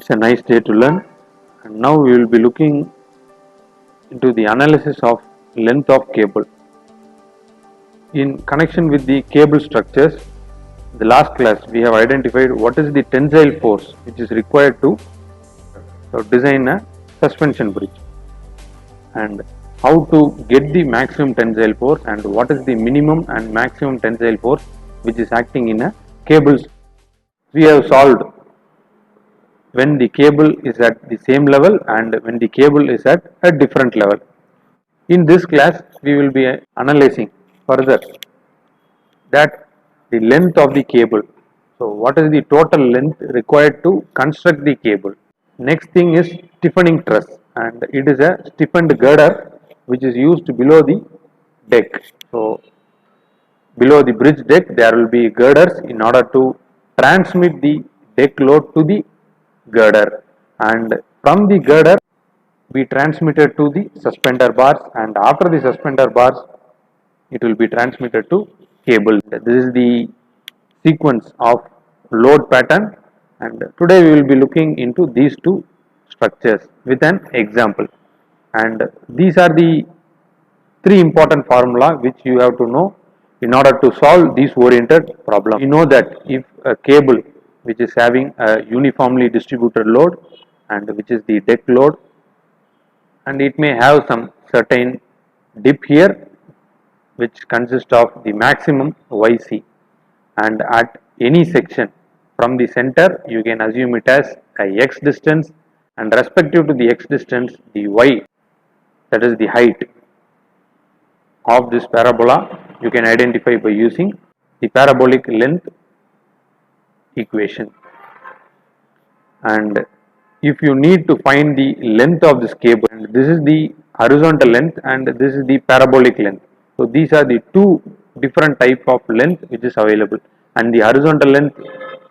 It's a nice day to learn, and now we will be looking into the analysis of length of cable. In connection with the cable structures, the last class we have identified what is the tensile force which is required to design a suspension bridge, and how to get the maximum tensile force and what is the minimum and maximum tensile force which is acting in a cable. We have solved when the cable is at the same level and when the cable is at a different level. In this class, we will be analyzing further that the length of the cable. So, what is the total length required to construct the cable? Next thing is stiffening truss, and it is a stiffened girder which is used below the deck. So, below the bridge deck there will be girders in order to transmit the deck load to the girder, and from the girder we transmitted to the suspender bars, and after the suspender bars it will be transmitted to cable. This is the sequence of load pattern, and today we will be looking into these two structures with an example, and these are the three important formula which you have to know in order to solve these oriented problem. You know that if a cable which is having a uniformly distributed load and which is the deck load, and it may have some certain dip here which consists of the maximum YC, and at any section from the center you can assume it as a x distance, and respective to the x distance the y, that is the height of this parabola, you can identify by using the parabolic length equation. And if you need to find the length of this cable, and this is the horizontal length and this is the parabolic length. So these are the two different type of length which is available, and the horizontal length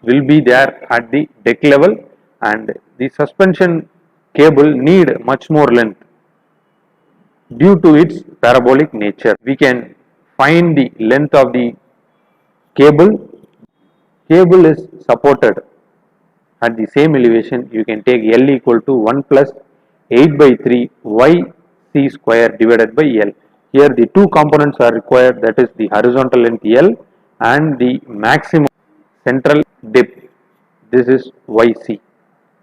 will be there at the deck level, and the suspension cable need much more length due to its parabolic nature. We can find the length of the cable. Cable is supported at the same elevation. You can take L equal to 1 plus 8 by 3 YC square divided by L. Here the two components are required, that is the horizontal length L and the maximum central dip, this is YC,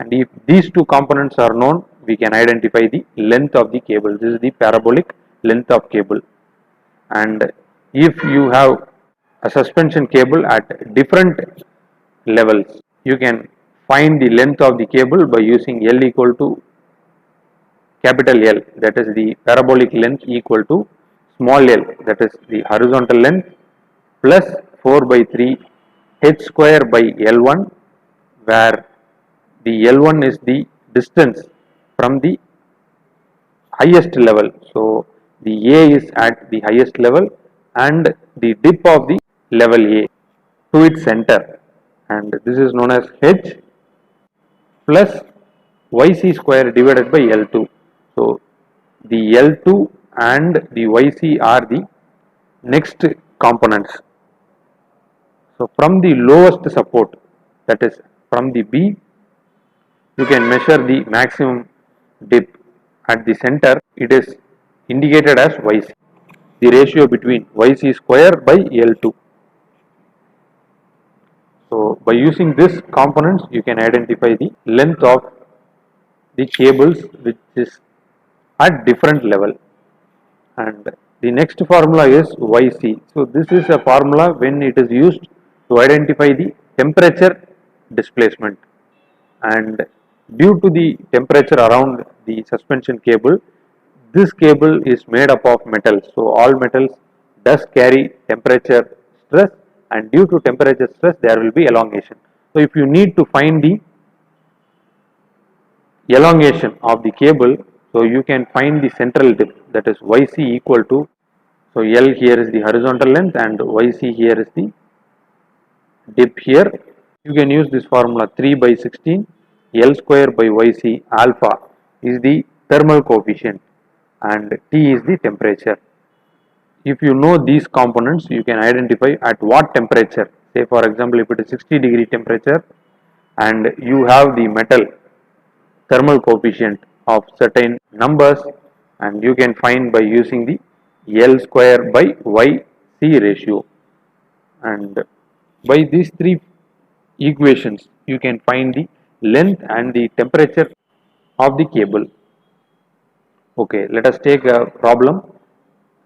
and if these two components are known, we can identify the length of the cable. This is the parabolic length of cable. And if you have a suspension cable at different levels, you can find the length of the cable by using L equal to capital L, that is the parabolic length, equal to small l, that is the horizontal length, plus 4 by 3 h square by L1, where the L1 is the distance from the highest level. So the A is at the highest level and the dip of the level A to its center, and this is known as h plus YC square divided by L2. So the L2 and the YC are the next components. So from the lowest support, that is from the B, you can measure the maximum dip at the center. It is indicated as YC, the ratio between YC square by L2. So by using this components, you can identify the length of the cables which is at different level. And the next formula is YC. So this is a formula when it is used to identify the temperature displacement, and due to the temperature around the suspension cable, this cable is made up of metals. So all metals does carry temperature stress, and due to temperature stress there will be elongation. So if you need to find the elongation of the cable, so you can find the central dip, that is YC equal to, so L here is the horizontal length and YC here is the dip here. You can use this formula 3 by 16 L square by YC. Alpha is the thermal coefficient and T is the temperature. If you know these components, you can identify at what temperature. Say for example, if it is 60 degree temperature and you have the metal thermal coefficient of certain numbers, and you can find by using the L square by YC ratio. And by these three equations you can find the length and the temperature of the cable. Okay, let us take a problem.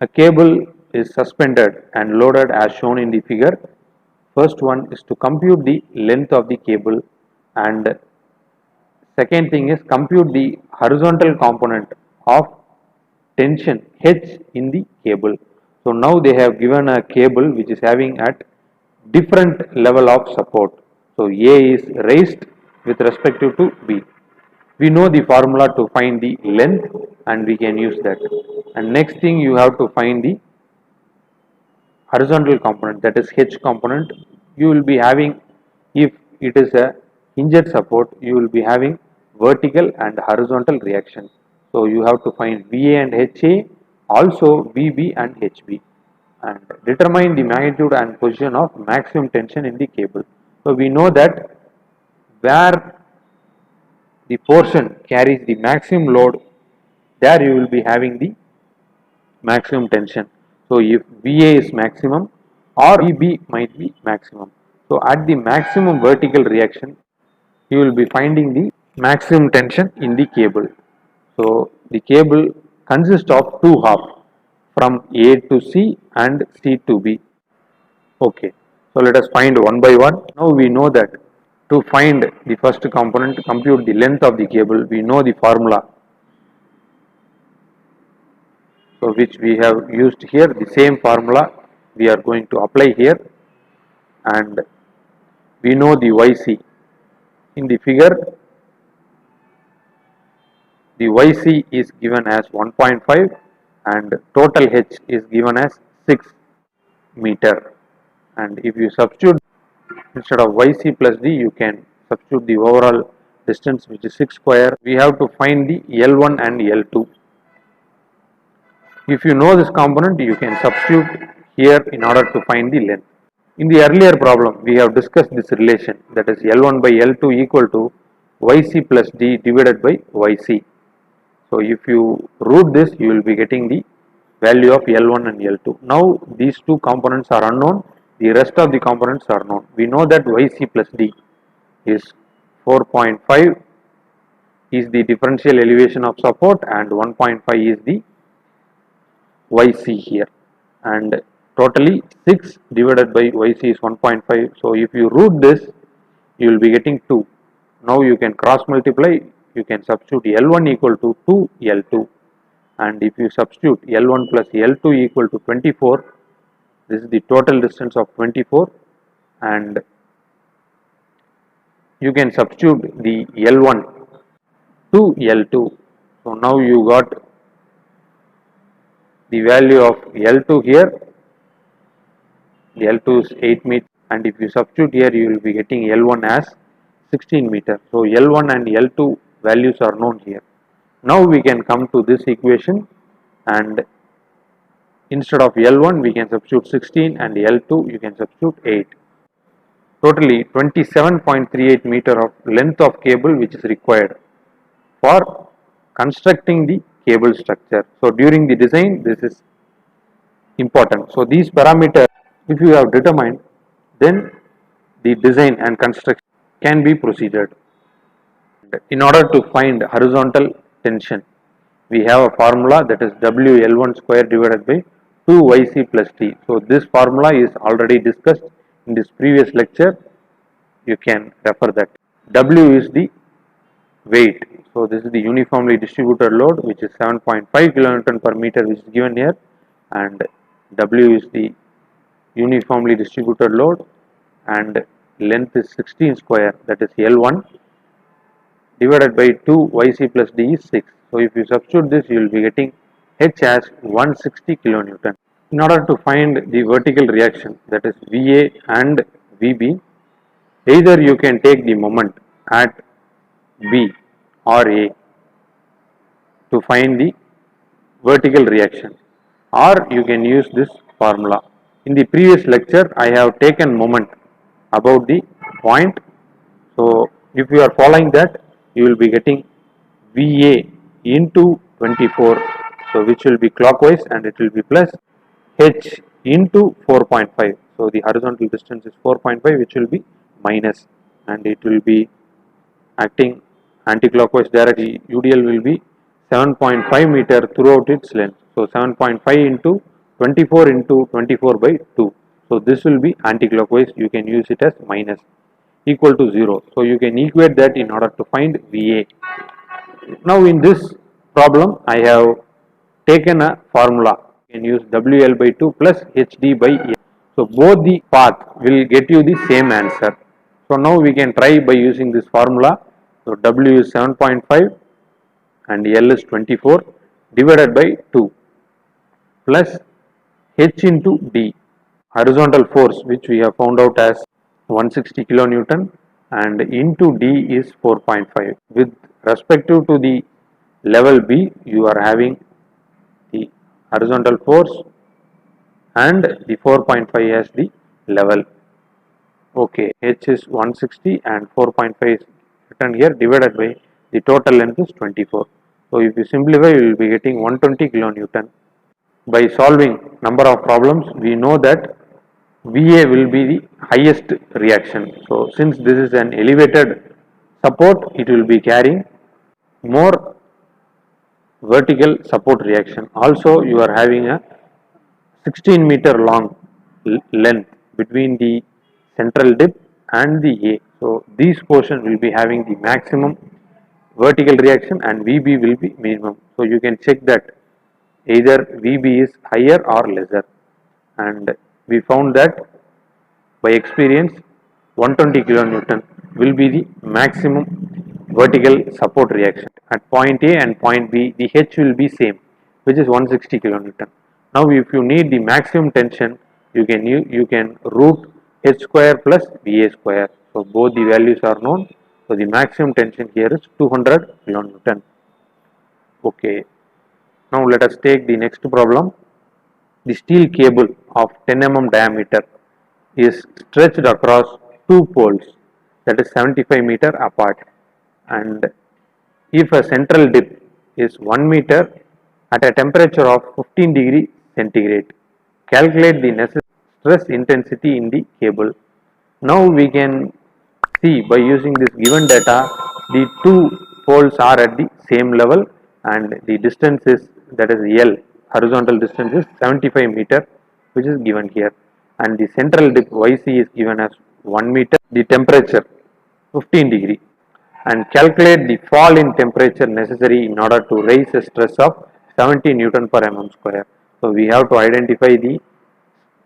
A cable is suspended and loaded as shown in the figure. First one is to compute the length of the cable, and second thing is compute the horizontal component of tension H in the cable. So now they have given a cable which is having at different level of support. So A is raised with respect to B. We know the formula to find the length and we can use that. And next thing you have to find the horizontal component, that is H component. You will be having, if it is a hinged support, you will be having vertical and horizontal reaction. So you have to find VA and HA, also VB and HB, and determine the magnitude and position of maximum tension in the cable. So we know that where the portion carries the maximum load, there you will be having the maximum tension. So if VA is maximum or VB might be maximum. So at the maximum vertical reaction, you will be finding the maximum tension in the cable. So the cable consists of two halves, from A to C and C to B. Okay, so let us find one by one. Now we know that to find the first component, compute the length of the cable, we know the formula. So which we have used here, the same formula we are going to apply here, and we know the YC. In the figure, the YC is given as 1.5 and total H is given as 6 meter. And if you substitute, instead of YC plus D, you can substitute the overall distance, which is 6 square. We have to find the L1 and L2. If you know this component, you can substitute here in order to find the length. In the earlier problem, we have discussed this relation, that is L1 by L2 equal to YC plus D divided by YC. So if you root this, you will be getting the value of L1 and L2. Now these two components are unknown, the rest of the components are known. We know that YC plus D is 4.5 is the differential elevation of support, and 1.5 is the YC here, and totally 6 divided by YC is 1.5. So if you root this, you will be getting 2. Now you can cross multiply, you can substitute L1 equal to 2 L2, and if you substitute L1 plus L2 equal to 24, this is the total distance of 24, and you can substitute the L1 to L2. So now you got the value of L2 here, the L2 is 8 meter, and if you substitute here, you will be getting L1 as 16 meter. So L1 and L2 values are known here. Now we can come to this equation, and instead of L1 we can substitute 16, and L2 you can substitute 8. Totally 27.38 meter of length of cable which is required for constructing the cable structure. So during the design this is important. So these parameters, if you have determined, then the design and construction can be proceeded. In order to find horizontal tension, we have a formula, that is WL1 square divided by 2YC plus T. So this formula is already discussed in this previous lecture, you can refer that. W is the weight. So this is the uniformly distributed load, which is 7.5 kilonewton per meter, which is given here, and W is the uniformly distributed load, and length is 16 square, that is L1, divided by 2 YC plus D is 6. So if you substitute this, you will be getting H as 160 kilonewton. In order to find the vertical reaction, that is VA and VB, either you can take the moment at B or A to find the vertical reaction, or you can use this formula. In the previous lecture, I have taken moment about the point. So if you are following that, you will be getting VA into 24, so which will be clockwise, and it will be plus H into 4.5. So the horizontal distance is 4.5, which will be minus, and it will be acting anti-clockwise direction. UDL will be 7.5 meter throughout its length. So 7.5 into 24 into 24 by 2. So this will be anti-clockwise. You can use it as minus equal to 0. So you can equate that in order to find VA. Now in this problem, I have taken a formula. You can use WL by 2 plus HD by L. So both the path will get you the same answer. So now we can try by using this formula. So W is 7.5 and L is 24 divided by 2 plus H into D, horizontal force, which we have found out as 160 kilonewton, and into D is 4.5. With respective to the level B, you are having the horizontal force and the 4.5 as the level. Okay, H is 160 and 4.5 is written here, divided by the total length is 24. So if you simplify, you will be getting 120 kilonewton. By solving number of problems, we know that VA will be the highest reaction. So since this is an elevated support, it will be carrying more vertical support reaction. Also, you are having a 16-meter long length between the central dip and the A. So these portion will be having the maximum vertical reaction and VB will be minimum. So you can check that either VB is higher or lesser, and we found that by experience 120 kilonewton will be the maximum vertical support reaction. At point A and point B, the H will be same, which is 160 kilonewton. Now if you need the maximum tension, you can root H square plus VA square. So both the values are known. So the maximum tension here is 200 kilonewton. Okay. Now let us take the next problem. The steel cable of 10 mm diameter is stretched across two poles, that is 75 meter apart, and if a central dip is 1 meter at a temperature of 15 degree centigrade, calculate the necessary stress intensity in the cable. Now we can see by using this given data, the two poles are at the same level and the distance is, that is L, horizontal distance is 75 meter, which is given here, and the central dip YC is given as 1 meter, the temperature 15 degree, and calculate the fall in temperature necessary in order to raise a stress of 70 Newton per mm square. So we have to identify the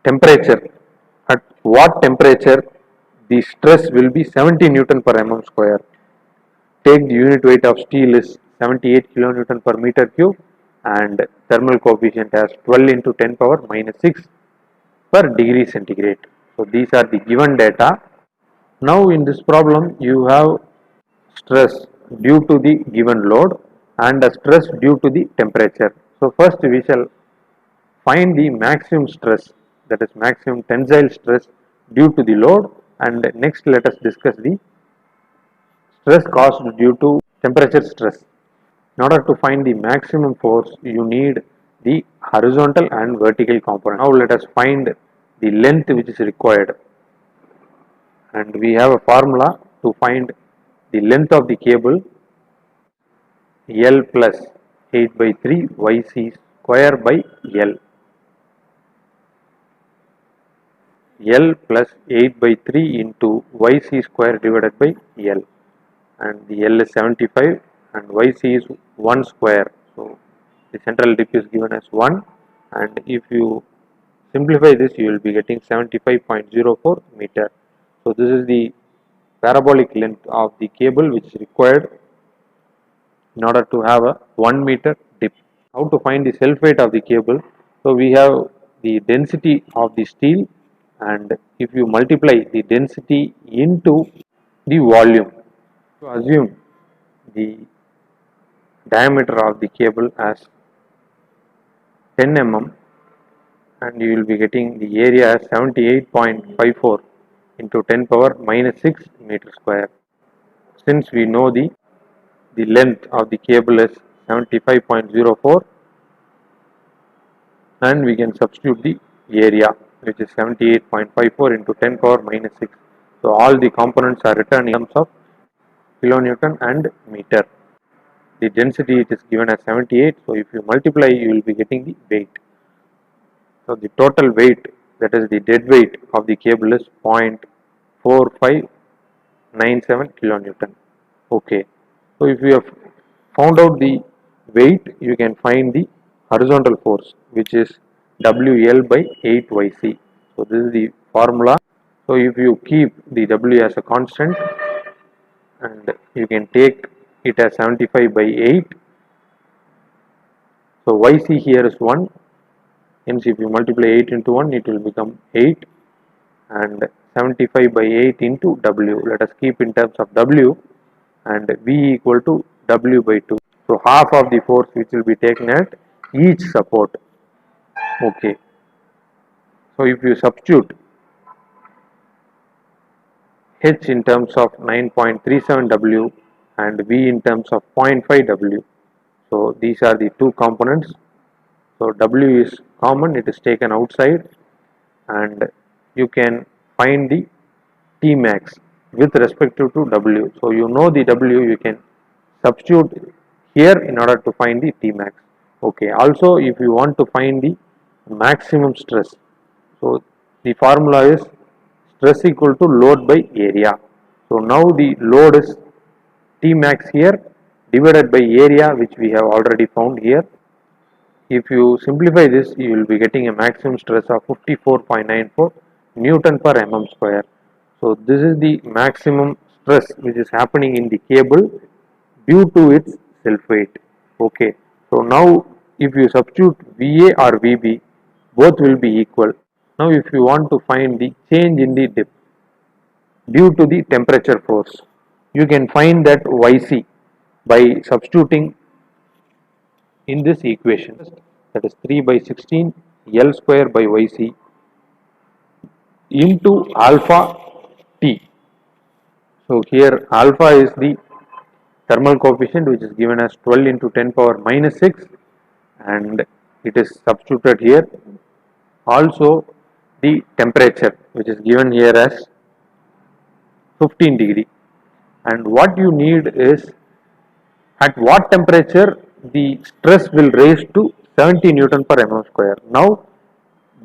temperature, at what temperature the stress will be 70 Newton per mm square. Take the unit weight of steel is 78 kilonewton per meter cube and thermal coefficient as 12 into 10 power minus 6 per degree centigrade. So these are the given data. Now in this problem you have stress due to the given load and a stress due to the temperature. So first we shall find the maximum stress, that is maximum tensile stress due to the load, and next let us discuss the stress caused due to temperature stress. In order to find the maximum force, you need the horizontal and vertical component. Now let us find the length which is required, and we have a formula to find the length of the cable. L plus 8 by 3 YC square by L. L plus 8 by 3 into YC square divided by L, and the L is 75 and YC is 1 square. So the central dip is given as 1, and if you simplify this, you will be getting 75.04 meter. So this is the parabolic length of the cable which is required in order to have a 1 meter dip. How to find the self weight of the cable? So we have the density of the steel, and if you multiply the density into the volume, to assume the diameter of the cable as 10 mm, and you will be getting the area as 78.54 into 10 power minus 6 meter square. Since we know the the length of the cable is 75.04, and we can substitute the area, which is 78.54 into 10 power minus 6. So all the components are written in terms of kilonewton and meter. The density it is given as 78, so if you multiply you will be getting the weight. So the total weight, that is the dead weight of the cable, is 0.4597 kilonewton. Okay, so if you have found out the weight, you can find the horizontal force, which is WL by 8YC. So this is the formula. So if you keep the W as a constant, and you can take it as 75 by 8. So YC here is 1. Hence if you multiply 8 into 1, it will become 8, and 75 by 8 into W. Let us keep in terms of W, and V equal to W by 2. So half of the force which will be taken at each support. Okay. So if you substitute H in terms of 9.37 W and V in terms of 0.5 W. So these are the two components. So W is common, it is taken outside, and you can find the T max with respect to W. So you know the W, you can substitute here in order to find the T max. Okay. Also, if you want to find the maximum stress, so the formula is stress equal to load by area. So now the load is T max here divided by area, which we have already found here. If you simplify this, you will be getting a maximum stress of 54.94 Newton per mm square. So this is the maximum stress which is happening in the cable due to its self weight. Okay. So now if you substitute VA or VB, both will be equal. Now if you want to find the change in the dip due to the temperature force, you can find that YC by substituting in this equation, that is 3 by 16 L square by YC into alpha T. So here alpha is the thermal coefficient, which is given as 12 into 10 power minus 6, and it is substituted here. Also the temperature, which is given here as 15 degree, and what you need is at what temperature the stress will raise to 70 Newton per mm square. Now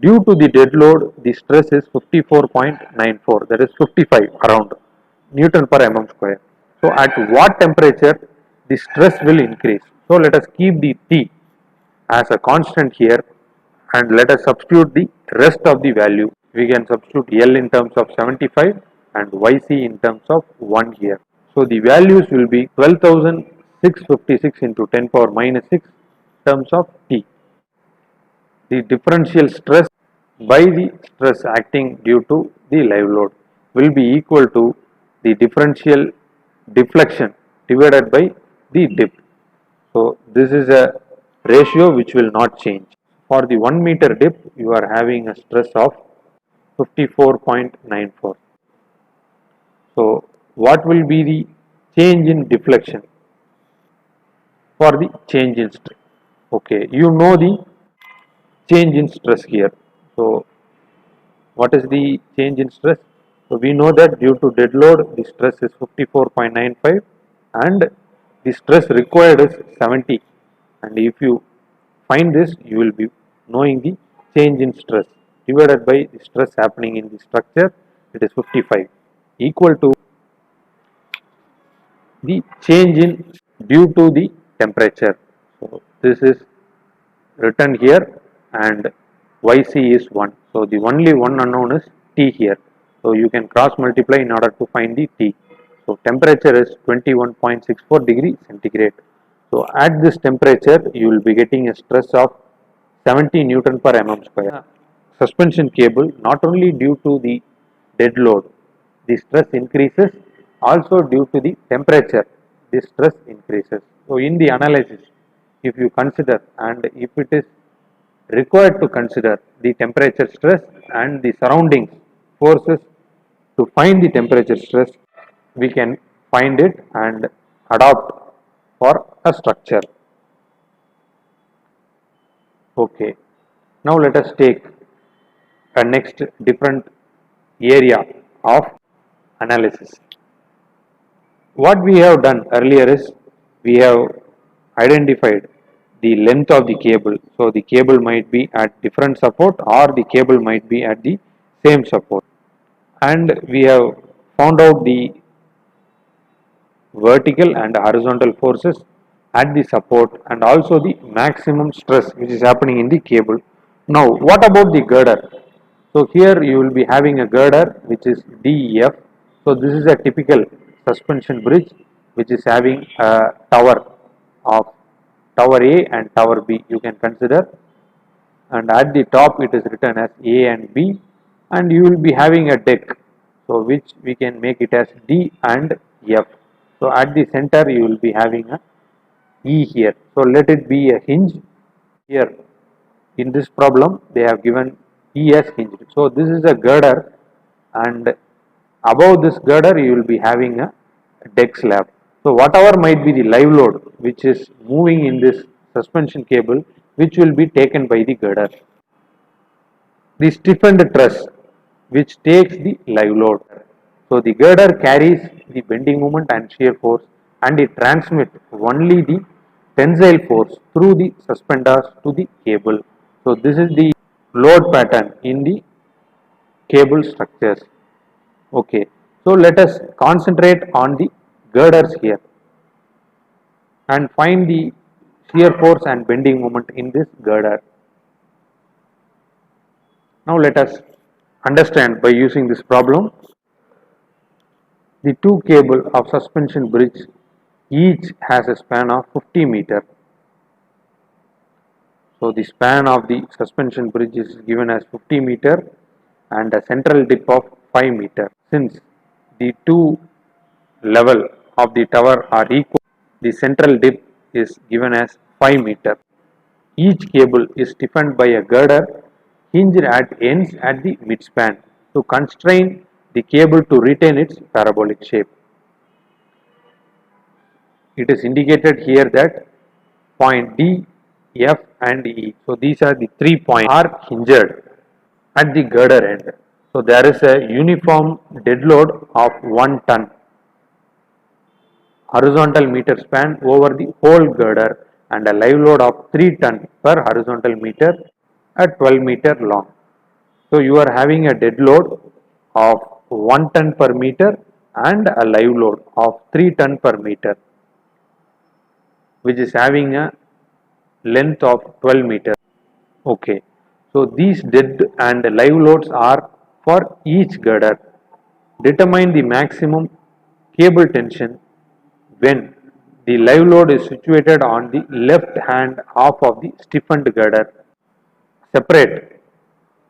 due to the dead load, the stress is 54.94, that is 55 around Newton per mm square. So at what temperature the stress will increase? So let us keep the T as a constant here, and let us substitute the rest of the value. We can substitute L in terms of 75 and YC in terms of 1 here. So the values will be 12,656 into 10 power minus 6 terms of T. The differential stress by the stress acting due to the live load will be equal to the differential deflection divided by the dip. So this is a ratio which will not change. For the 1 meter dip, you are having a stress of 54.94. So what will be the change in deflection for the change in stress? Okay, you know the change in stress here. So what is the change in stress? So we know that due to dead load, the stress is 54.95 and the stress required is 70. And if you find this, you will be knowing the change in stress divided by the stress happening in the structure, it is 55, equal to the change in due to the temperature. So this is written here, and YC is 1. So the only one unknown is T here. So you can cross multiply in order to find the T. So temperature is 21.64 degree centigrade. So at this temperature, you will be getting a stress of 70 Newton per mm square. Suspension cable, not only due to the dead load, the stress increases, also due to the temperature, the stress increases. So in the analysis, if you consider, and if it is required to consider the temperature stress and the surrounding forces to find the temperature stress, we can find it and adopt for a structure. Okay, now let us take a next different area of analysis. What we have done earlier is we have identified the length of the cable. So the cable might be at different support or the cable might be at the same support. And we have found out the vertical and horizontal forces at the support and also the maximum stress which is happening in the cable. Now what about the girder? So here you will be having a girder which is DEF. So this is a typical suspension bridge which is having a tower of tower A and tower B, you can consider, and at the top it is written as A and B, and you will be having a deck, so which we can make it as D and F. So at the center you will be having a E here, so let it be a hinge here. In this problem they have given E as hinged, so this is a girder, and above this girder you will be having a deck slab. So whatever might be the live load which is moving in this suspension cable, which will be taken by the girder. The stiffened truss which takes the live load. So the girder carries the bending moment and shear force, and it transmits only the tensile force through the suspenders to the cable. So this is the load pattern in the cable structures. Okay, so let us concentrate on the girders here and find the shear force and bending moment in this girder. Now let us understand by using this problem. The two cable of suspension bridge each has a span of 50 meter. So the span of the suspension bridge is given as 50 meter and a central dip of 5 meter. Since the two level of the tower are equal, the central dip is given as 5 meter. Each cable is stiffened by a girder hinged at ends at the midspan to constrain the cable to retain its parabolic shape. It is indicated here that point D, F and E. So these are the 3 points are hinged at the girder end. So there is a uniform dead load of 1 ton horizontal meter span over the whole girder and a live load of 3 ton per horizontal meter at 12 meter long. So you are having a dead load of 1 ton per meter and a live load of 3 ton per meter, which is having a length of 12 meters. Okay, so these dead and live loads are for each girder. Determine the maximum cable tension when the live load is situated on the left hand half of the stiffened girder. Separate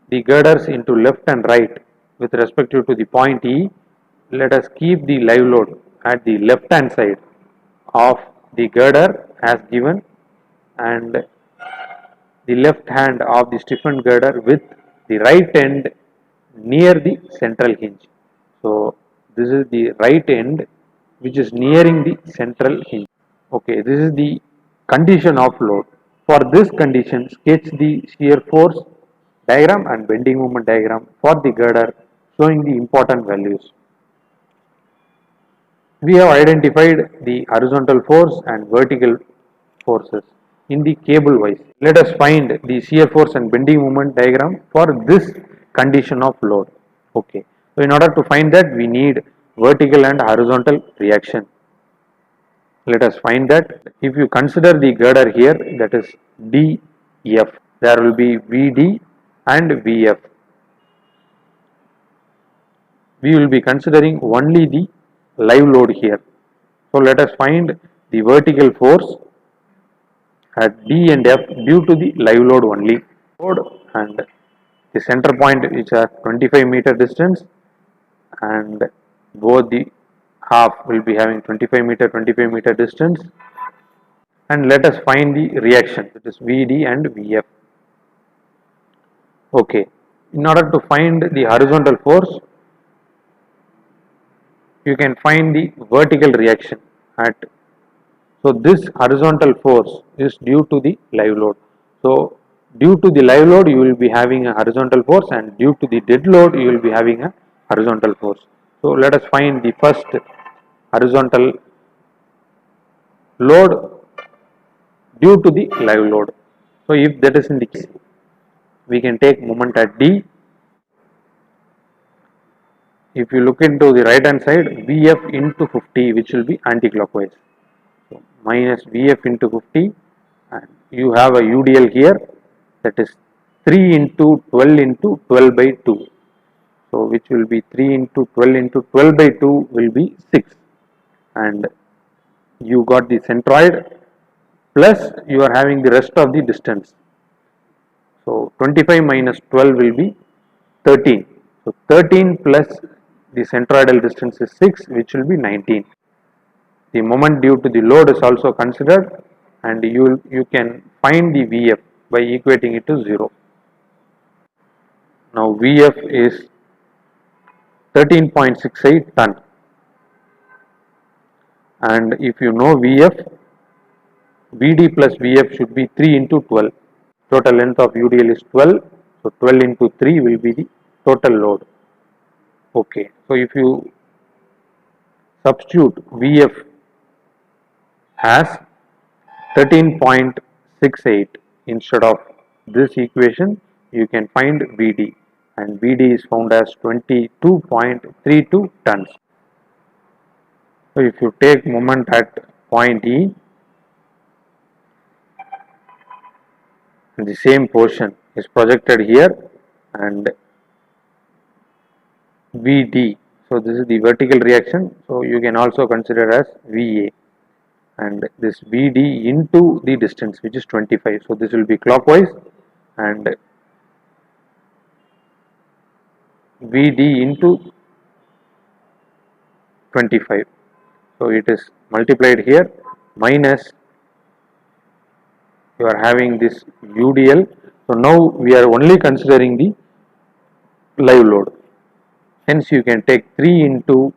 the girders into left and right with respect to the point E. Let us keep the live load at the left hand side of the girder as given, and the left hand of the stiffened girder with the right end near the central hinge. So this is the right end which is nearing the central hinge. Okay, this is the condition of load. For this condition, sketch the shear force diagram and bending moment diagram for the girder showing the important values. We have identified the horizontal force and vertical forces in the cable wise. Let us find the shear force and bending moment diagram for this condition of load. Okay, so in order to find that, we need vertical and horizontal reaction. Let us find that. If you consider the girder here, that is DF, there will be VD and VF. We will be considering only the live load here. So let us find the vertical force at D and F due to the live load only. Load and the center point which are 25 meter distance, and both the half will be having 25 meter distance, and let us find the reaction, that is VD and VF. Okay, in order to find the horizontal force, you can find the vertical reaction at So this horizontal force is due to the live load. So due to the live load you will be having a horizontal force, and due to the dead load you will be having a horizontal force. So let us find the first horizontal load due to the live load. So if that is in the case, we can take moment at D. If you look into the right hand side, Vf into 50, which will be anti-clockwise. So minus Vf into 50, and you have a UDL here, that is 3 into 12 into 12 by 2. So which will be 3 into 12 into 12 by 2 will be 6, and you got the centroid plus you are having the rest of the distance. So 25 minus 12 will be 13. So 13 plus the centroidal distance is 6, which will be 19. The moment due to the load is also considered, and you can find the Vf by equating it to 0. Now Vf is 13.68 ton, and if you know Vf, Vd plus Vf should be 3 into 12. Total length of UDL is 12, so 12 into 3 will be the total load. Okay, so if you substitute Vf as 13.68 instead of this equation, you can find Vd, and Vd is found as 22.32 tons. So if you take moment at point E, the same portion is projected here, and Vd, so this is the vertical reaction, so you can also consider as Va, and this Vd into the distance, which is 25, so this will be clockwise, and Vd into 25, so it is multiplied here, minus you are having this UDL. So now we are only considering the live load, hence you can take 3 into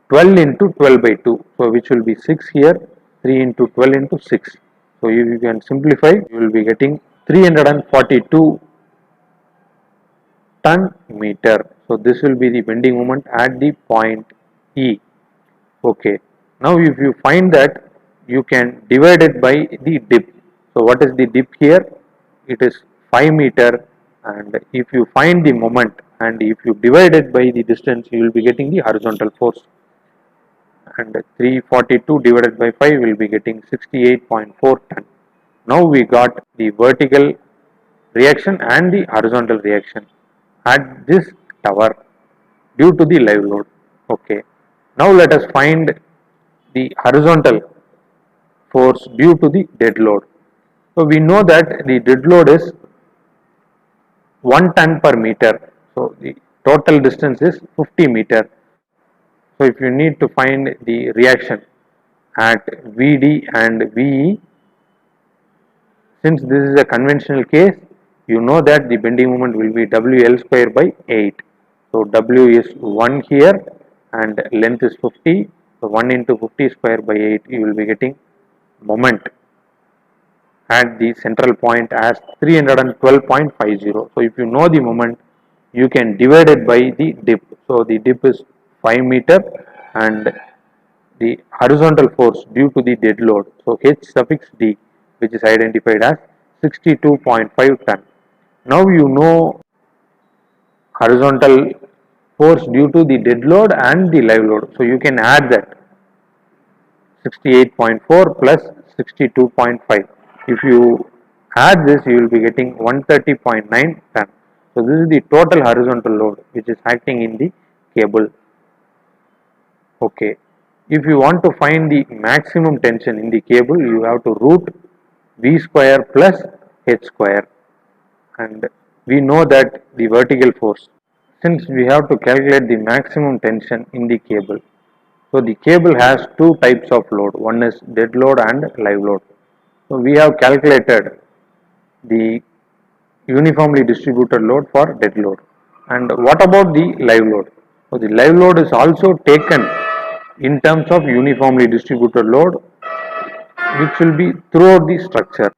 12 into 12 by 2, so which will be 6 here, 3 into 12 into 6. So if you can simplify, you will be getting 342 ton meter. So this will be the bending moment at the point E. Okay. Now if you find that, you can divide it by the dip. So what is the dip here? It is 5 meter, and if you find the moment and if you divide it by the distance, you will be getting the horizontal force, and 342 divided by 5 will be getting 68.4 ton. Now we got the vertical reaction and the horizontal reaction at this tower due to the live load. Okay. Now let us find the horizontal force due to the dead load. So we know that the dead load is 1 ton per meter. So the total distance is 50 meter. So if you need to find the reaction at Vd and Ve, since this is a conventional case, you know that the bending moment will be WL square by 8. So W is 1 here and length is 50. So 1 into 50 square by 8, you will be getting moment at the central point as 312.50. So if you know the moment, you can divide it by the dip. So the dip is 5 meter, and the horizontal force due to the dead load, so H suffix D, which is identified as 62.5 ton. Now you know horizontal force due to the dead load and the live load, so you can add that 68.4 plus 62.5. If you add this, you will be getting 130.9 ton. So this is the total horizontal load which is acting in the cable. Okay. If you want to find the maximum tension in the cable, you have to root V square plus H square, and we know that the vertical force, since we have to calculate the maximum tension in the cable. So the cable has two types of load, one is dead load and live load. So we have calculated the uniformly distributed load for dead load. And what about the live load? So the live load is also taken in terms of uniformly distributed load, which will be throughout the structure.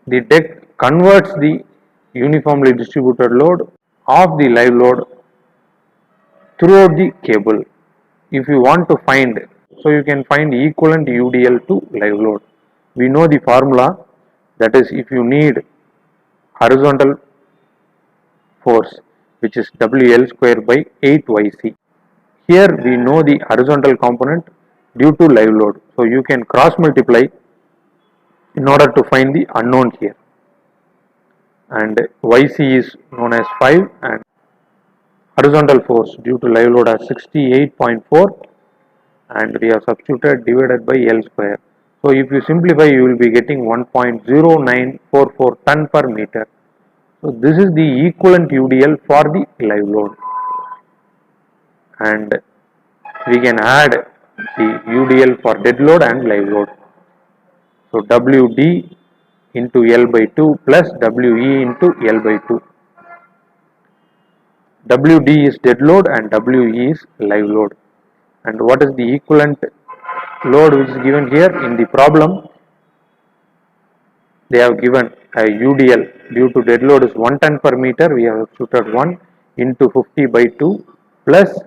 The deck converts the uniformly distributed load of the live load throughout the cable. If you want to find, so you can find equivalent UDL to live load. We know the formula, that is, if you need horizontal force, which is WL square by 8YC. Here we know the horizontal component due to live load. So you can cross multiply in order to find the unknown here. And YC is known as 5 and horizontal force due to live load as 68.4, and we have substituted divided by L square. So if you simplify, you will be getting 1.0944 ton per meter. So this is the equivalent UDL for the live load, and we can add the UDL for dead load and live load. So WD into L by 2 plus WE into L by 2. WD is dead load and WE is live load. And what is the equivalent load which is given here in the problem? They have given a UDL due to dead load is 1 ton per meter. We have substituted 1 into 50 by 2 plus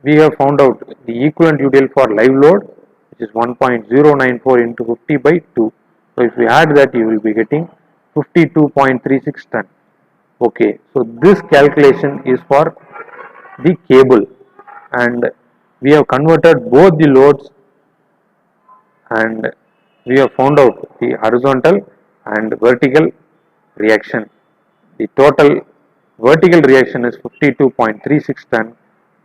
we have found out the equivalent UDL for live load, which is 1.094 into 50 by 2. So if we add that, you will be getting 52.36 ton. Okay, so this calculation is for the cable, and we have converted both the loads, and we have found out the horizontal and vertical reaction. The total vertical reaction is 52.36 ton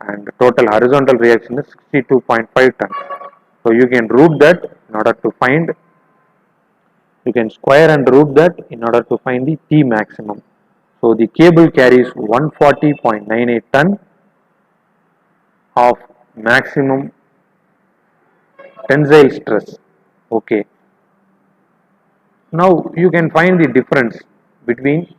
and total horizontal reaction is 62.5 ton. So you can root that in order to find, you can square and root that in order to find the T maximum. So the cable carries 140.98 ton of maximum tensile stress. Okay. Now you can find the difference between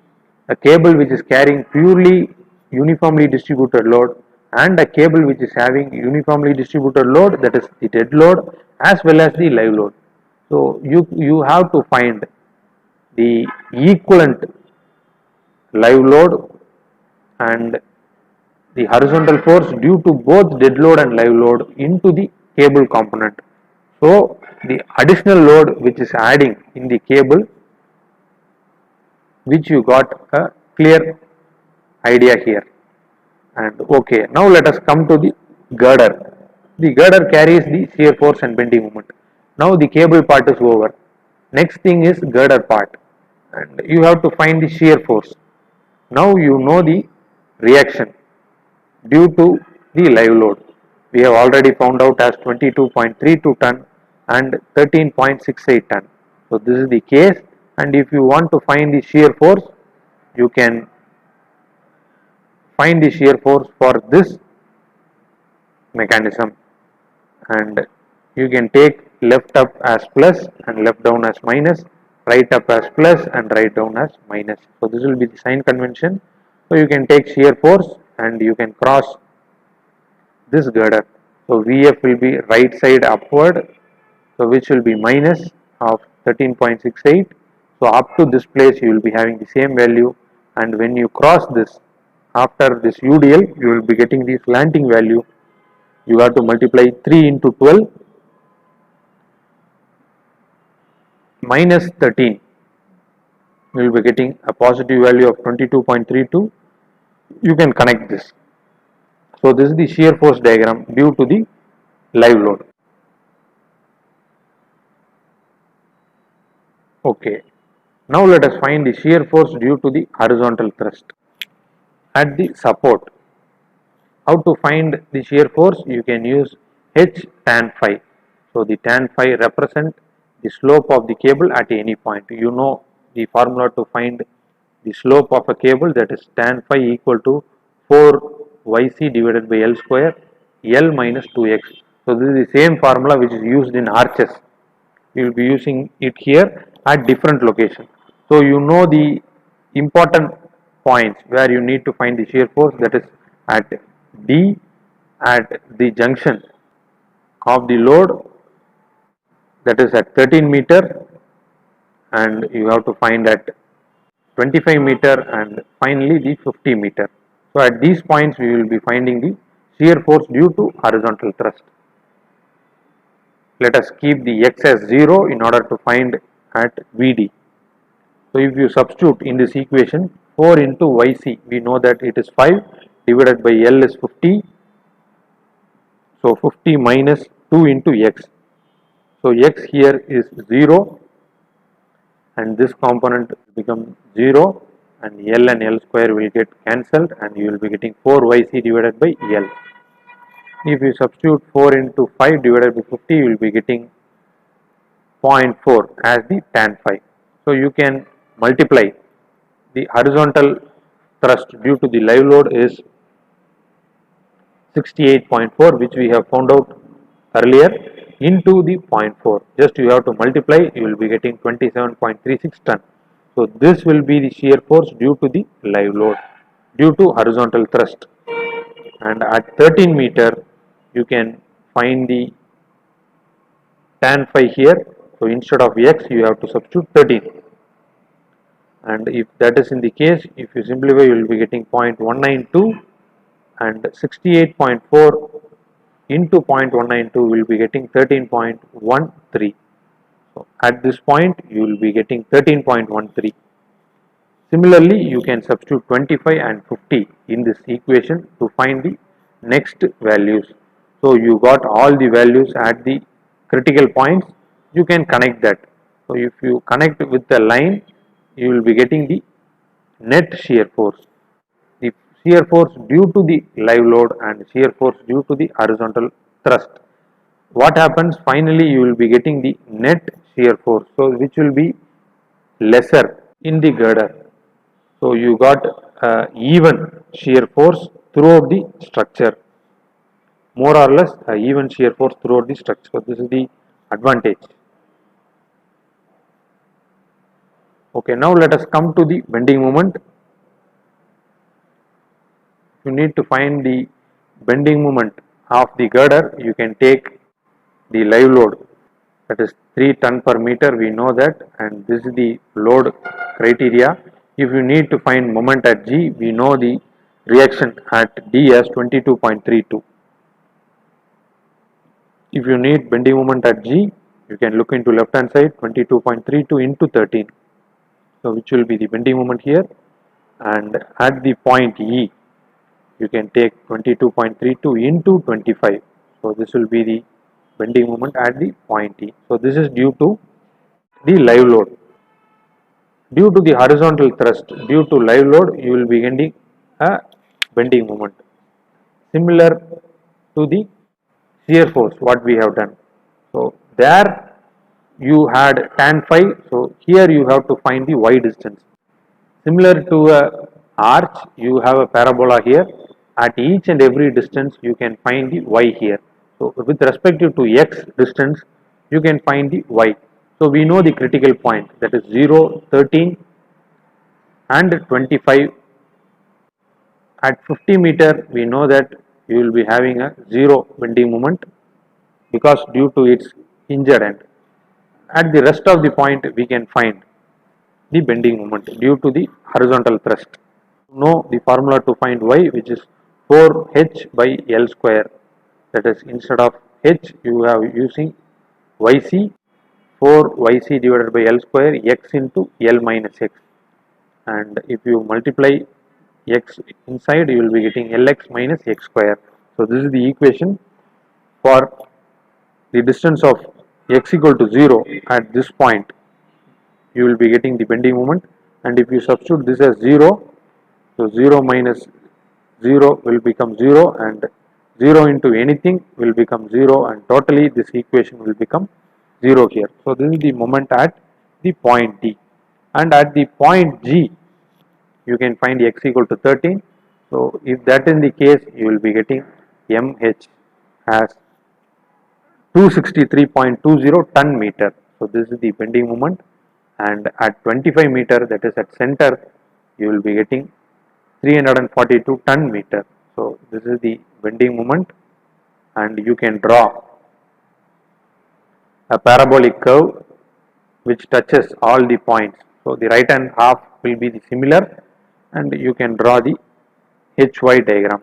a cable which is carrying purely uniformly distributed load and a cable which is having uniformly distributed load, that is the dead load, as well as the live load. So you have to find the equivalent live load and the horizontal force due to both dead load and live load into the cable component. So the additional load which is adding in the cable, which you got a clear idea here. And okay, now let us come to the girder. The girder carries the shear force and bending moment. Now the cable part is over. Next thing is girder part, and you have to find the shear force. Now you know the reaction due to the live load. We have already found out as 22.32 ton and 13.68 ton. So this is the case, and if you want to find the shear force, you can find the shear force for this mechanism, and you can take left up as plus and left down as minus, right up as plus and right down as minus. So this will be the sign convention. So you can take shear force and you can cross this girder. So VF will be right side upward, so which will be minus of 13.68. So up to this place you will be having the same value, and when you cross this, after this UDL, you will be getting the slanting value. You have to multiply 3 into 12 minus 13. You will be getting a positive value of 22.32. You can connect this. So this is the shear force diagram due to the live load. Okay. Now let us find the shear force due to the horizontal thrust at the support. How to find the shear force? You can use H tan phi. So the tan phi represent the slope of the cable at any point. You know the formula to find the slope of a cable, that is tan phi equal to 4yc divided by L square, L minus 2x. So this is the same formula which is used in arches. We will be using it here at different locations. So you know the important points where you need to find the shear force, that is at D, at the junction of the load that is at 13 meter, and you have to find at 25 meter, and finally the 50 meter. So at these points we will be finding the shear force due to horizontal thrust. Let us keep the x as 0 in order to find at Vd. So if you substitute in this equation 4 into Yc, we know that it is 5 divided by L is 50. So 50 minus 2 into x. So x here is 0 and this component becomes 0, and L and L square will get cancelled and you will be getting 4Yc divided by L. If you substitute 4 into 5 divided by 50, you will be getting 0.4 as the tan phi. So you can multiply the horizontal thrust due to the live load is 68.4, which we have found out earlier, into the 0.4. Just you have to multiply, you will be getting 27.36 ton. So this will be the shear force due to the live load due to horizontal thrust. And at 13 meter, you can find the tan phi here. So instead of x, you have to substitute 13. And if that is in the case, if you simplify, you will be getting 0.192, and 68.4 into 0.192 will be getting 13.13. So at this point, you will be getting 13.13. Similarly, you can substitute 25 and 50 in this equation to find the next values. So you got all the values at the critical points, you can connect that. So if you connect with the line, you will be getting the net shear force. The shear force due to the live load and shear force due to the horizontal thrust. What happens finally, you will be getting the net shear force, so which will be lesser in the girder. So you got even shear force throughout the structure, more or less even shear force throughout the structure. So this is the advantage. Okay, now let us come to the bending moment. You need to find the bending moment of the girder. You can take the live load, that is 3 ton per meter, we know that, and this is the load criteria. If you need to find moment at G, we know the reaction at D as 22.32. If you need bending moment at G, you can look into left hand side, 22.32 into 13. So which will be the bending moment here, and at the point E, you can take 22.32 into 25. So this will be the bending moment at the point E. So this is due to the live load. Due to the horizontal thrust, due to live load, you will be getting a bending moment. Similar to the shear force, what we have done. So there you had tan phi. So here you have to find the y distance. Similar to a arch, you have a parabola here. At each and every distance, you can find the y here. So with respect to x distance, you can find the y. So we know the critical point, that is 0, 13 and 25. At 50 meter, we know that you will be having a 0 bending moment because due to its hinged end. At the rest of the point, we can find the bending moment due to the horizontal thrust. Know the formula to find y, which is 4h by L square. That is, instead of h, you have using yc, 4yc divided by L square, x into L minus x. And if you multiply x inside, you will be getting Lx minus x square. So this is the equation for the distance of x equal to 0 at this point. You will be getting the bending moment, and if you substitute this as 0, so 0 minus 0 will become 0, and 0 into anything will become 0, and totally this equation will become 0 here. So this is the moment at the point D, and at the point G you can find x equal to 13. So if that is the case, you will be getting mh as 263.20 ton meter. So this is the bending moment, and at 25 meter, that is at center, you will be getting 342 ton meter. So this is the bending moment, and you can draw a parabolic curve which touches all the points. So the right hand half will be the similar, and you can draw the HY diagram.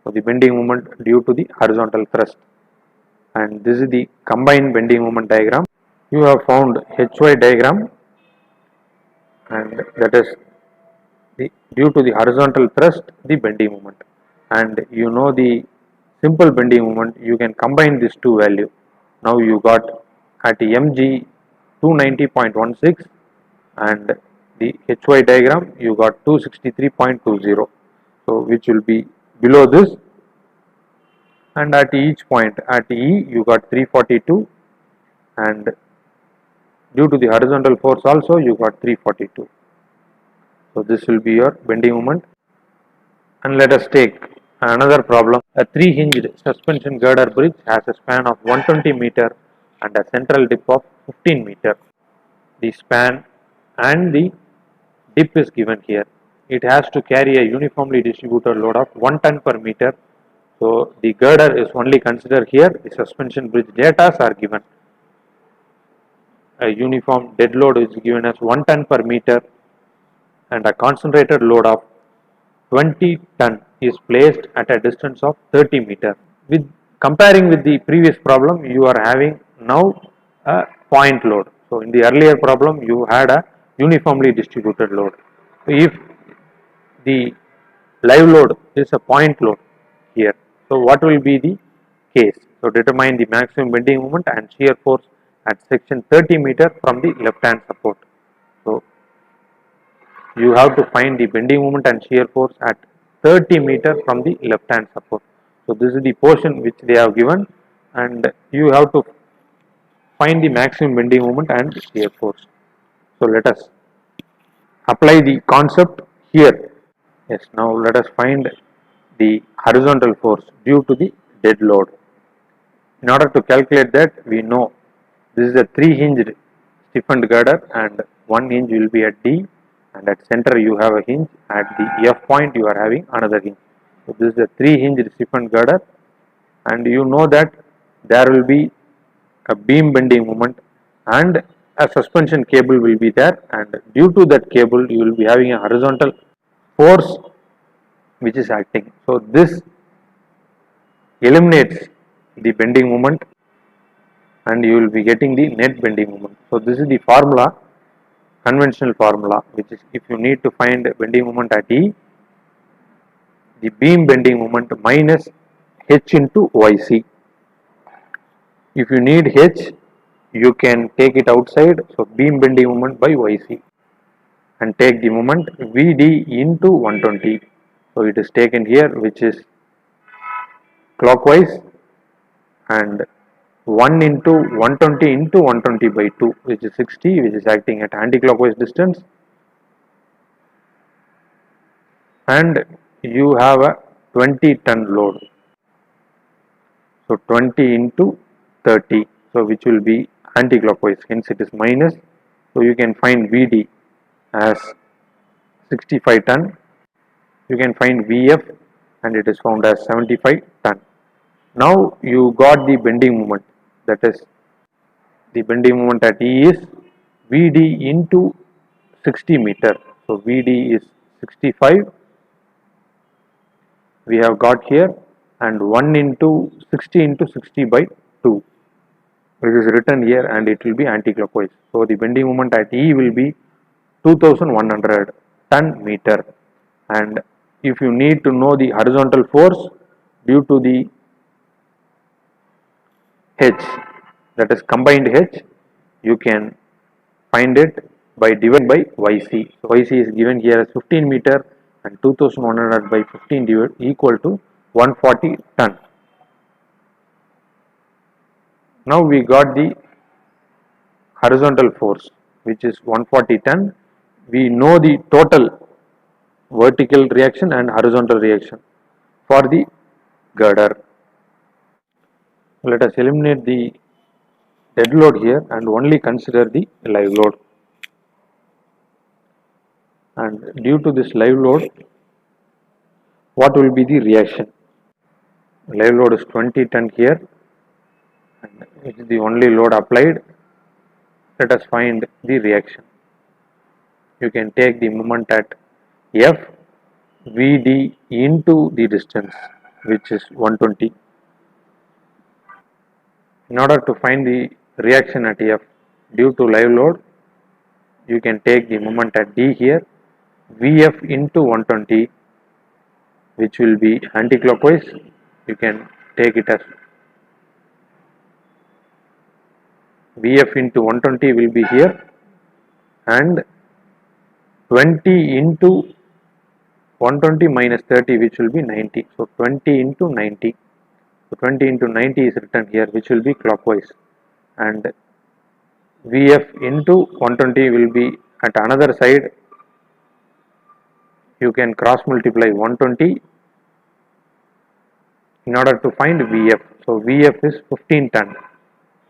So the bending moment due to the horizontal thrust, and this is the combined bending moment diagram. You have found HY diagram, and that is due to the horizontal thrust the bending moment, and you know the simple bending moment, you can combine these two value. Now you got at mg 290.16, and the HY diagram you got 263.20, so which will be below this, and at each point at E you got 342, and due to the horizontal force also you got 342. So this will be your bending moment. And let us take another problem. A 3-hinged suspension girder bridge has a span of 120 meter and a central dip of 15 meter. The span and the dip is given here. It has to carry a uniformly distributed load of 1 ton per meter. So the girder is only considered here. The suspension bridge data are given. A uniform dead load is given as 1 ton per meter, and a concentrated load of 20 ton is placed at a distance of 30 meter. With comparing with the previous problem, you are having now a point load. So in the earlier problem you had a uniformly distributed load. So if the live load is a point load here, so what will be the case? So determine the maximum bending moment and shear force at section 30 meter from the left hand support. So you have to find the bending moment and shear force at 30 meter from the left hand support. So this is the portion which they have given, and you have to find the maximum bending moment and shear force. So let us apply the concept here. Yes, now let us find the horizontal force due to the dead load. In order to calculate that, we know this is a 3-hinged stiffened girder, and one hinge will be at D, and at center you have a hinge, at the F point you are having another hinge. So this is a 3-hinged stiffened girder, and you know that there will be a beam bending moment and a suspension cable will be there, and due to that cable you will be having a horizontal force which is acting. So this eliminates the bending moment, and you will be getting the net bending moment. So this is the formula, conventional formula, which is if you need to find bending moment at E, the beam bending moment minus H into YC. If you need H, you can take it outside, so beam bending moment by YC, and take the moment VD into 120. So it is taken here, which is clockwise, and 1 into 120 into 120 by 2, which is 60, which is acting at anti-clockwise distance, and you have a 20 ton load. So 20 into 30, so which will be anti-clockwise, hence it is minus. So you can find VD as 65 ton, you can find VF, and it is found as 75 ton. Now you got the bending moment, that is the bending moment at E is VD into 60 meter. So VD is 65, we have got here, and 1 into 60 into 60 by 2, which is written here, and it will be anti-clockwise. So the bending moment at E will be 2100 ton meter, and if you need to know the horizontal force due to the H, that is combined H, you can find it by dividing by YC. So YC is given here as 15 meter, and 2100 by 15 divided equal to 140 ton. Now we got the horizontal force, which is 140 ton. We know the total vertical reaction and horizontal reaction for the girder. Let us eliminate the dead load here and only consider the live load. And due to this live load, what will be the reaction? Live load is 20 ton here, and which is the only load applied. Let us find the reaction. You can take the moment at F Vd into the distance, which is 120. In order to find the reaction at F due to live load, you can take the moment at D here, Vf into 120, which will be anti-clockwise. You can take it as Vf into 120 will be here, and 20 into 120 minus 30, which will be 90. So 20 into 90. So 20 into 90 is written here, which will be clockwise, and Vf into 120 will be at another side. You can cross multiply 120 in order to find Vf. So Vf is 15 ton,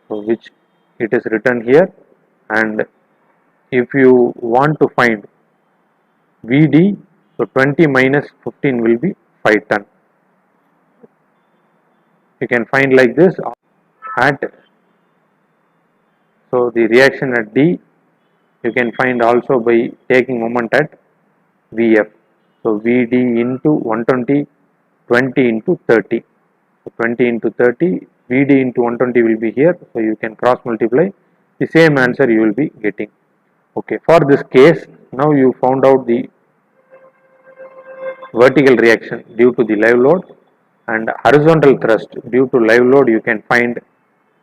so which it is written here, and if you want to find Vd, so 20 minus 15 will be 5 ton. You can find like this at, so the reaction at D you can find also by taking moment at Vf. So Vd into 120, 20 into 30. So 20 into 30, Vd into 120 will be here. So you can cross multiply. The same answer you will be getting. Okay, for this case, now you found out the vertical reaction due to the live load, and horizontal thrust due to live load you can find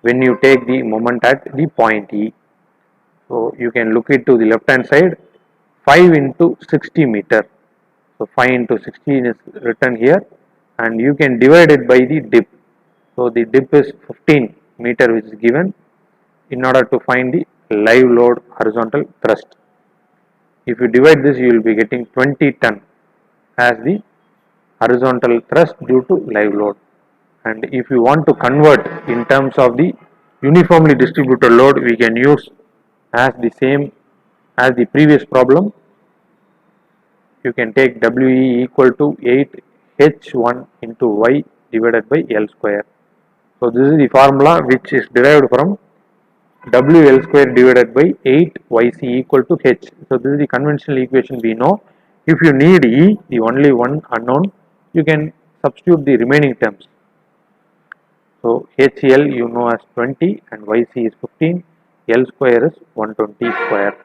when you take the moment at the point E. So you can look it to the left hand side, 5 into 60 meter. So 5 into 16 is written here, and you can divide it by the dip. So the dip is 15 meter, which is given, in order to find the live load horizontal thrust. If you divide this, you will be getting 20 ton as the horizontal thrust due to live load. And if you want to convert in terms of the uniformly distributed load, we can use as the same as the previous problem. You can take We equal to 8H1 into Y divided by L square. So this is the formula which is derived from WL square divided by 8YC equal to H. So this is the conventional equation we know. If you need E, the only one unknown, you can substitute the remaining terms. So HL you know as 20 and YC is 15, L square is 120 square.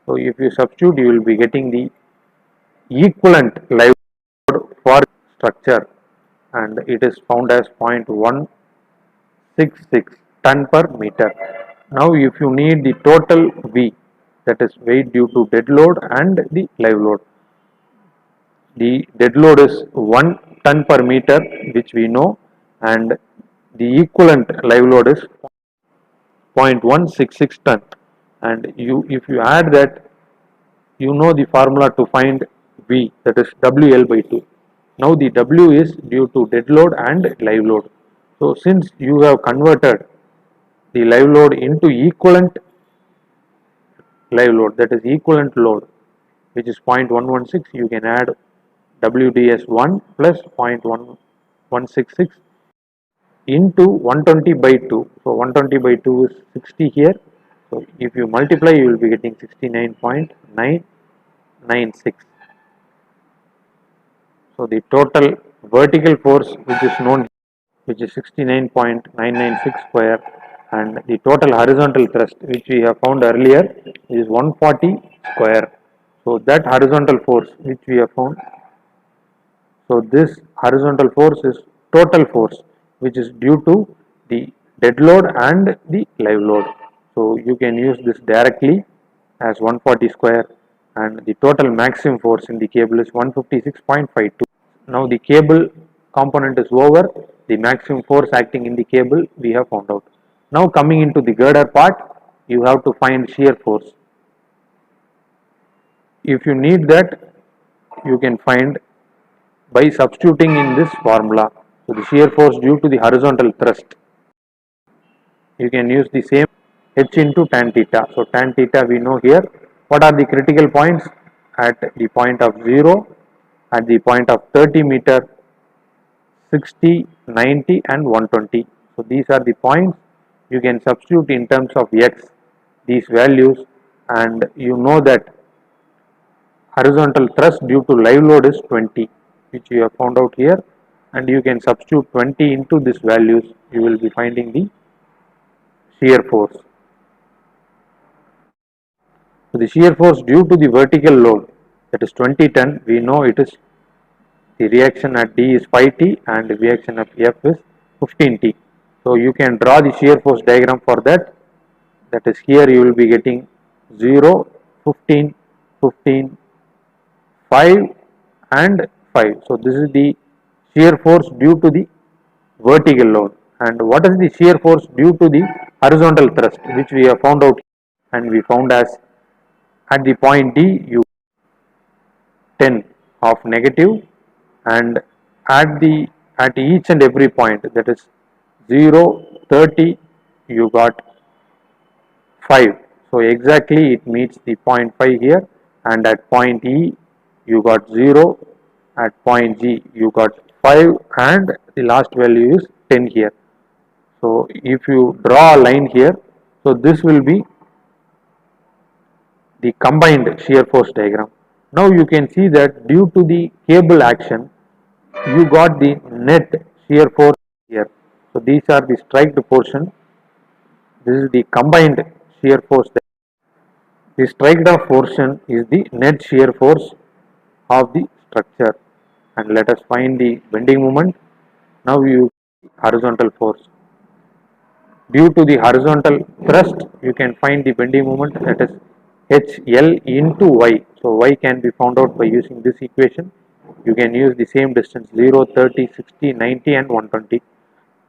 So if you substitute, you will be getting the equivalent live load for structure, and it is found as 0.166 ton per meter. Now if you need the total V, that is weight due to dead load and the live load, the dead load is 1 ton per meter, which we know, and the equivalent live load is 0.166 ton, and if you add that, you know the formula to find V, that is WL by 2. Now the W is due to dead load and live load. So since you have converted the live load into equivalent live load, that is equivalent load, which is 0.116, you can add WD as 1 plus 0.166 into 120 by 2. So 120 by 2 is 60 here. So if you multiply, you will be getting 69.996. So the total vertical force which is known, which is 69.996 square, and the total horizontal thrust which we have found earlier is 140 square. So that horizontal force which we have found, so this horizontal force is total force which is due to the dead load and the live load. So you can use this directly as 140 square, and the total maximum force in the cable is 156.52. Now the cable component is over, the maximum force acting in the cable we have found out. Now coming into the girder part, you have to find shear force. If you need that, you can find by substituting in this formula. So the shear force due to the horizontal thrust, you can use the same H into tan theta. So tan theta we know here. What are the critical points? At the point of 0, at the point of 30 meter, 60, 90 and 120. So these are the points you can substitute in terms of x these values, and you know that horizontal thrust due to live load is 20, which you have found out here, and you can substitute 20 into these values, you will be finding the shear force. So the shear force due to the vertical load, that is 20 ton, we know it is the reaction at D is 5T and the reaction at F is 15T. So you can draw the shear force diagram for that. That is, here you will be getting 0, 15, 15, 5 and 5. So this is the shear force due to the vertical load. And what is the shear force due to the horizontal thrust, which we have found out, and we found as at the point D you 10 of negative, and at each and every point, that is 0, 30, you got 5. So exactly it meets the point 5 here, and at point E you got 0, at point G you got 5, and the last value is 10 here. So if you draw a line here, so this will be the combined shear force diagram. Now you can see that due to the cable action, you got the net shear force here. So these are the striked portion. This is the combined shear force. The striked off portion is the net shear force of the structure. And let us find the bending moment. Now you horizontal force. Due to the horizontal thrust, you can find the bending moment, that is HL into Y. So Y can be found out by using this equation. You can use the same distance 0, 30, 60, 90 and 120,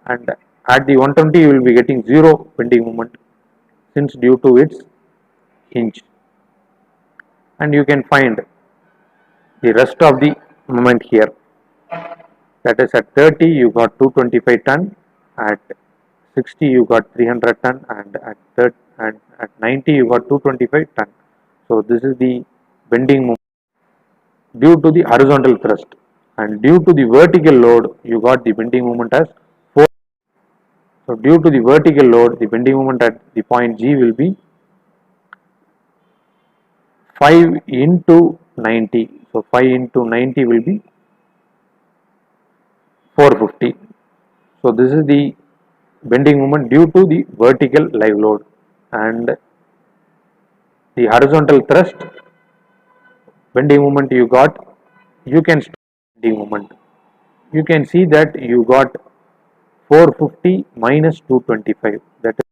and at the 120 you will be getting 0 bending moment since due to its hinge, and you can find the rest of the moment here. That is, at 30 you got 225 ton, at 60 you got 300 ton, and at 90 you got 225 ton. So this is the bending moment due to the horizontal thrust, and due to the vertical load you got the bending moment as 4. So due to the vertical load, the bending moment at the point G will be 5 into 90. So 5 into 90 will be 450. So this is the bending moment due to the vertical live load, and the horizontal thrust bending moment you got, you can stop bending moment. You can see that you got 450 minus 225, that is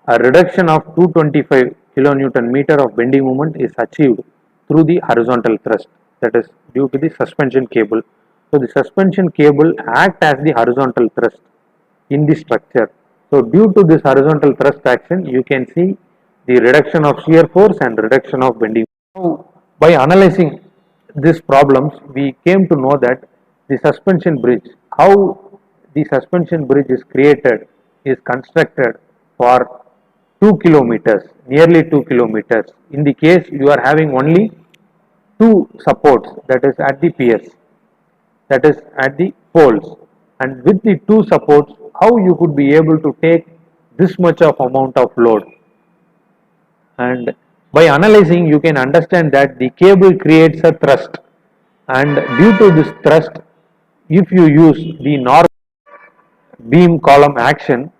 a reduction of 225 kilonewton meter of bending moment is achieved through the horizontal thrust, that is due to the suspension cable. So the suspension cable acts as the horizontal thrust in the structure. So due to this horizontal thrust action, you can see the reduction of shear force and reduction of bending. Now, by analyzing these problems, we came to know that the suspension bridge, how the suspension bridge is created, is constructed for 2 kilometers, nearly 2 kilometers. In the case you are having only 2 supports, that is at the piers, that is at the poles, and with the 2 supports, how you could be able to take this much of amount of load. And by analyzing, you can understand that the cable creates a thrust, and due to this thrust, if you use the normal beam column action,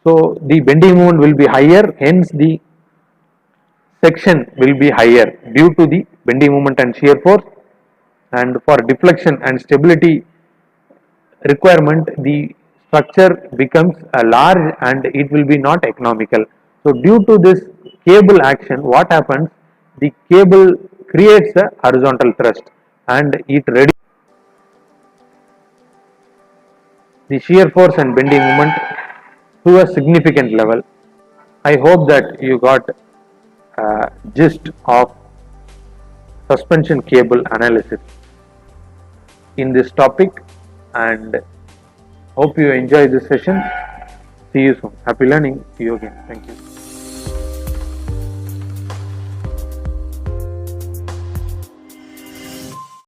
so the bending moment will be higher, hence the section will be higher due to the bending moment and shear force. And for deflection and stability requirement, the structure becomes large and it will be not economical. So due to this cable action, what happens, the cable creates a horizontal thrust and it reduces the shear force and bending moment to a significant level. I hope that you got gist of suspension cable analysis in this topic, and hope you enjoy this session. See you soon. Happy learning. See you again. Thank you.